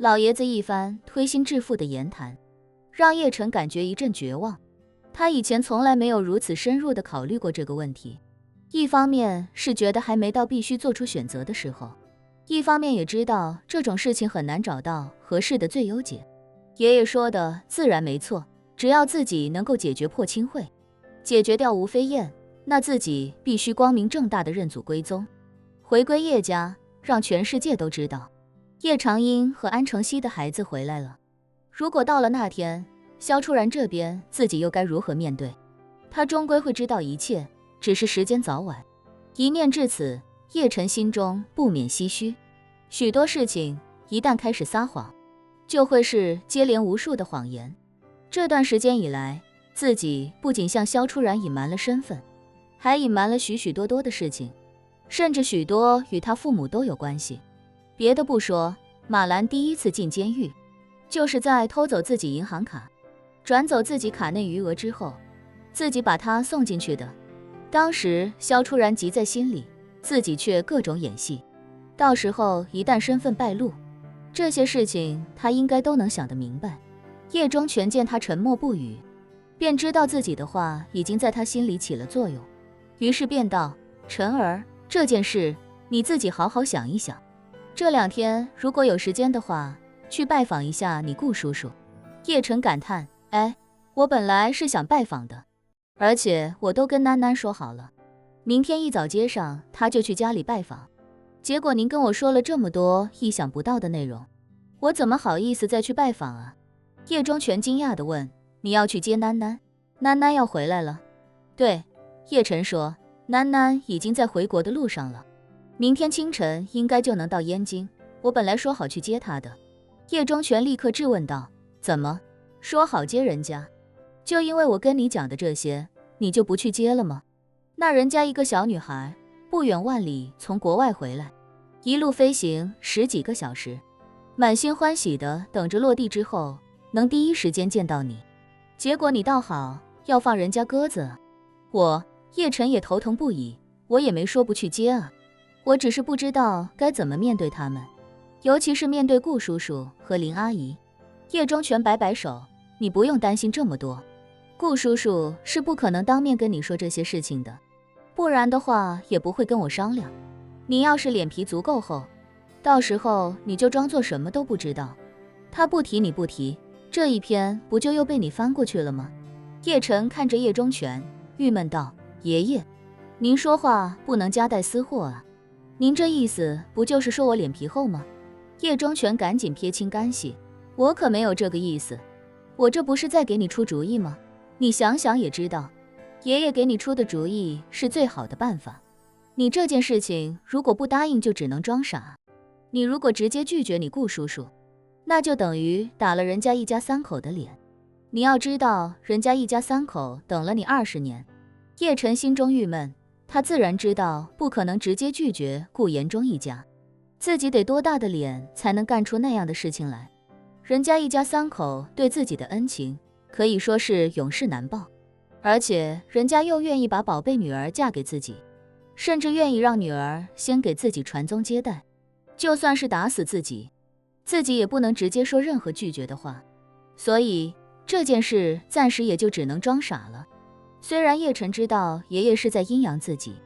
老爷子一番推心置腹的言谈，让叶晨感觉一阵绝望。他以前从来没有如此深入地考虑过这个问题，一方面是觉得还没到必须做出选择的时候，一方面也知道这种事情很难找到合适的最优解。爷爷说的自然没错，只要自己能够解决破清会，解决掉吴飞燕，那自己必须光明正大的认祖归宗，回归叶家，让全世界都知道叶长英和安承熙的孩子回来了。如果到了那天，萧初然这边自己又该如何面对？他终归会知道一切，只是时间早晚。一念至此，叶晨心中不免唏嘘。许多事情一旦开始撒谎，就会是接连无数的谎言。这段时间以来，自己不仅向萧初然隐瞒了身份，还隐瞒了许许多多的事情，甚至许多与他父母都有关系。别的不说，马兰第一次进监狱，就是在偷走自己银行卡，转走自己卡内余额之后，自己把他送进去的。当时萧初然急在心里，自己却各种演戏，到时候一旦身份败露，这些事情他应该都能想得明白。叶中全见他沉默不语，便知道自己的话已经在他心里起了作用，于是便道：晨儿，这件事你自己好好想一想，这2天如果有时间的话，去拜访一下你顾叔叔。叶晨感叹：哎，我本来是想拜访的，而且我都跟囡囡说好了，明天一早接上他就去家里拜访，结果您跟我说了这么多意想不到的内容，我怎么好意思再去拜访啊？叶中全惊讶地问：你要去接囡囡？囡囡要回来了？对，叶晨说，囡囡已经在回国的路上了，明天清晨应该就能到燕京，我本来说好去接她的。叶中全立刻质问道：怎么说好接人家？就因为我跟你讲的这些，你就不去接了吗？那人家一个小女孩，不远万里从国外回来，一路飞行10几个小时，满心欢喜的等着落地之后能第一时间见到你，结果你倒好，要放人家鸽子。叶晨也头疼不已，我也没说不去接啊，我只是不知道该怎么面对他们，尤其是面对顾叔叔和林阿姨。叶中全摆摆手：你不用担心这么多，顾叔叔是不可能当面跟你说这些事情的，不然的话也不会跟我商量。你要是脸皮足够厚，到时候你就装作什么都不知道，他不提你不提，这一篇不就又被你翻过去了吗？叶晨看着叶中全，郁闷道：爷爷，您说话不能夹带私货啊，您这意思不就是说我脸皮厚吗？叶中全赶紧撇清干系：我可没有这个意思，我这不是在给你出主意吗？你想想也知道，爷爷给你出的主意是最好的办法。你这件事情如果不答应，就只能装傻。你如果直接拒绝你顾叔叔，那就等于打了人家一家3口的脸。你要知道，人家一家3口等了你20年。叶晨心中郁闷，他自然知道不可能直接拒绝顾延忠一家，自己得多大的脸才能干出那样的事情来。人家一家3口对自己的恩情可以说是永世难报，而且人家又愿意把宝贝女儿嫁给自己，甚至愿意让女儿先给自己传宗接代，就算是打死自己，自己也不能直接说任何拒绝的话。所以这件事暂时也就只能装傻了。虽然叶晨知道爷爷是在阴阳自己，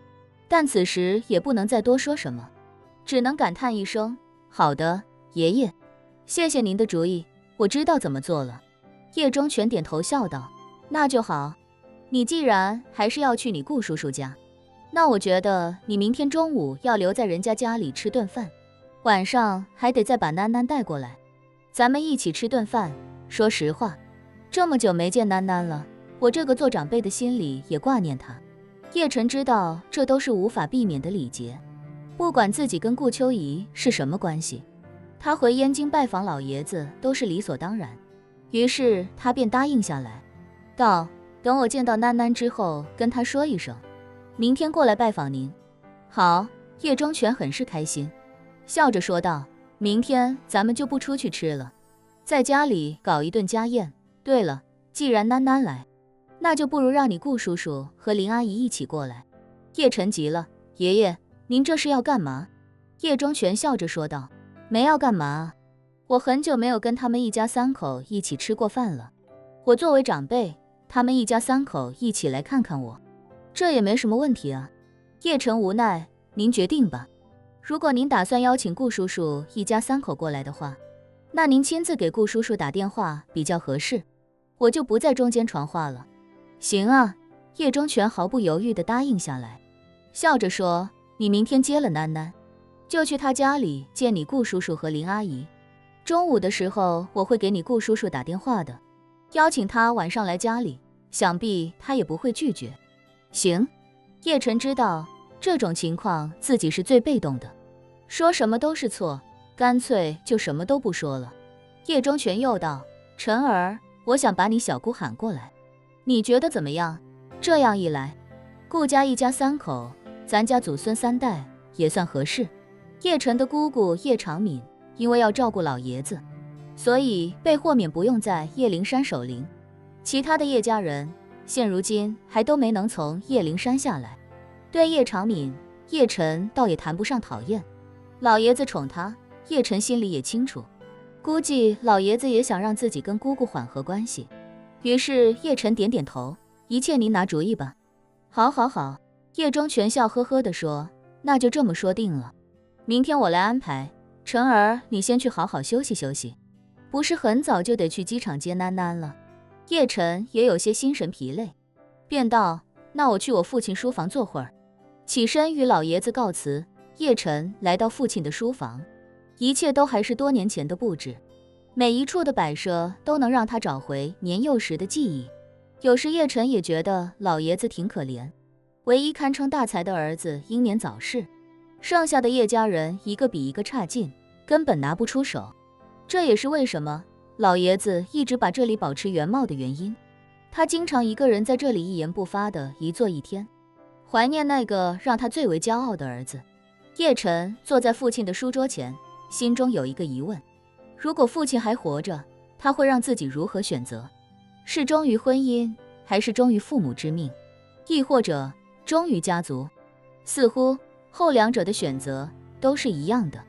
但此时也不能再多说什么，只能感叹一声：好的，爷爷，谢谢您的主意，我知道怎么做了。叶中全点头笑道：那就好，你既然还是要去你顾叔叔家，那我觉得你明天中午要留在人家家里吃顿饭，晚上还得再把囡囡带过来，咱们一起吃顿饭。说实话，这么久没见囡囡了，我这个做长辈的心里也挂念她。叶晨知道这都是无法避免的礼节，不管自己跟顾秋怡是什么关系，他回燕京拜访老爷子都是理所当然，于是他便答应下来，道：等我见到囡囡之后跟他说一声，明天过来拜访您。好，叶中全很是开心，笑着说道：明天咱们就不出去吃了，在家里搞一顿家宴。对了，既然囡囡来，那就不如让你顾叔叔和林阿姨一起过来。叶晨急了：爷爷，您这是要干嘛？叶中全笑着说道：没要干嘛，我很久没有跟他们一家三口一起吃过饭了。我作为长辈，他们一家三口一起来看看我，这也没什么问题啊。叶晨无奈，您决定吧。如果您打算邀请顾叔叔一家三口过来的话，那您亲自给顾叔叔打电话比较合适，我就不在中间传话了。行啊，叶忠全毫不犹豫地答应下来，笑着说，你明天接了囡囡，就去他家里见你顾叔叔和林阿姨。中午的时候我会给你顾叔叔打电话的，邀请他晚上来家里，想必他也不会拒绝。行，叶晨知道这种情况自己是最被动的，说什么都是错，干脆就什么都不说了。叶忠全又道，晨儿，我想把你小姑喊过来，你觉得怎么样？这样一来，顾家一家三口，咱家祖孙三代也算合适。叶晨的姑姑叶长敏因为要照顾老爷子，所以被豁免不用在叶灵山守灵，其他的叶家人现如今还都没能从叶灵山下来。对叶长敏，叶晨倒也谈不上讨厌，老爷子宠他，叶晨心里也清楚，估计老爷子也想让自己跟姑姑缓和关系。于是叶晨点点头，一切您拿主意吧。好好好，叶忠全笑呵呵地说，那就这么说定了，明天我来安排。晨儿，你先去好好休息休息，不是很早就得去机场接囡囡了。叶晨也有些心神疲累，便道，那我去我父亲书房坐会儿。起身与老爷子告辞，叶晨来到父亲的书房，一切都还是多年前的布置，每一处的摆设都能让他找回年幼时的记忆。有时叶晨也觉得老爷子挺可怜，唯一堪称大才的儿子英年早逝，剩下的叶家人一个比一个差劲，根本拿不出手。这也是为什么老爷子一直把这里保持原貌的原因。他经常一个人在这里一言不发的一坐一天，怀念那个让他最为骄傲的儿子。叶晨坐在父亲的书桌前，心中有一个疑问，如果父亲还活着，他会让自己如何选择？是忠于婚姻，还是忠于父母之命，亦或者忠于家族？似乎后两者的选择都是一样的。